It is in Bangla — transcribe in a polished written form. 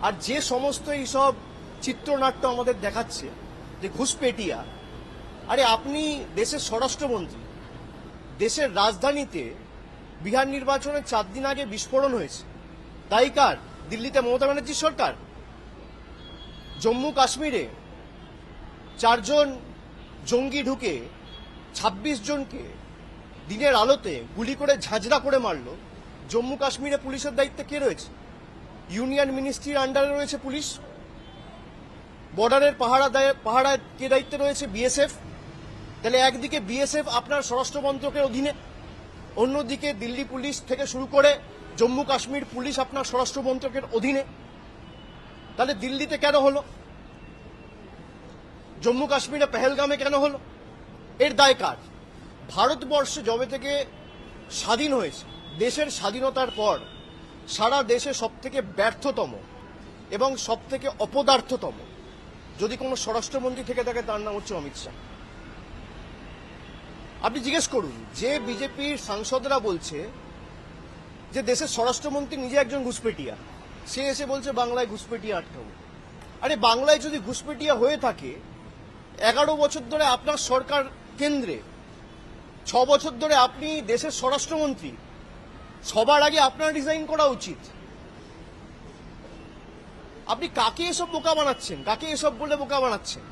আর যে সমস্ত এইসব চিত্রনাট্য আমাদের দেখাচ্ছে যে ঘুষপেটিয়া, আরে আপনি দেশের স্বরাষ্ট্রমন্ত্রী, দেশের রাজধানীতে বিহার নির্বাচনের 4 দিন আগে বিস্ফোরণ হয়েছে, তাই কার? দিল্লিতে মমতা ব্যানার্জির সরকার। জম্মু কাশ্মীরে 4 জন জঙ্গি ঢুকে 26 জনকে দিনের আলোতে গুলি করে ঝাঁঝরা করে মারল। জম্মু কাশ্মীরে পুলিশের দায়িত্বে কে রয়েছে? ইউনিয়ন মিনিস্ট্রির আন্ডারে রয়েছে পুলিশ। বর্ডারের পাহারা কে দায়িত্বে রয়েছে? বিএসএফ। তাহলে একদিকে বিএসএফ আপনার স্বরাষ্ট্র মন্ত্রকের অধীনে, অন্যদিকে দিল্লি পুলিশ থেকে শুরু করে জম্মু কাশ্মীর পুলিশ আপনার স্বরাষ্ট্র মন্ত্রকের অধীনে। তাহলে দিল্লিতে কেন হলো? জম্মু কাশ্মীরে পেহেলগামে কেন হলো? এর দায় কার? ভারতবর্ষ যবে থেকে স্বাধীন হয়েছে, দেশের স্বাধীনতার পর সারা দেশে সবথেকে ব্যর্থতম এবং সবথেকে অপদার্থতম যদি কোনো স্বরাষ্ট্রমন্ত্রী থেকে থাকে তার নাম হচ্ছে অমিত শাহ। আপনি জিজ্ঞেস করুন, যে বিজেপির সাংসদরা বলছে যে দেশের স্বরাষ্ট্রমন্ত্রী নিজে একজন ঘুষপেটিয়া, সে এসে বলছে বাংলায় ঘুষপেটিয়া আটকাবো। আরে বাংলায় যদি ঘুষপেটিয়া হয়ে থাকে, 11 বছর ধরে আপনার সরকার কেন্দ্রে, 6 বছর ধরে আপনি দেশের স্বরাষ্ট্রমন্ত্রী, সবার আগে আপনার রিজাইন করা উচিত। আপনি কাকে এসব বোকা বানাচ্ছেন? কাকে এসব বলে বোকা বানাচ্ছেন?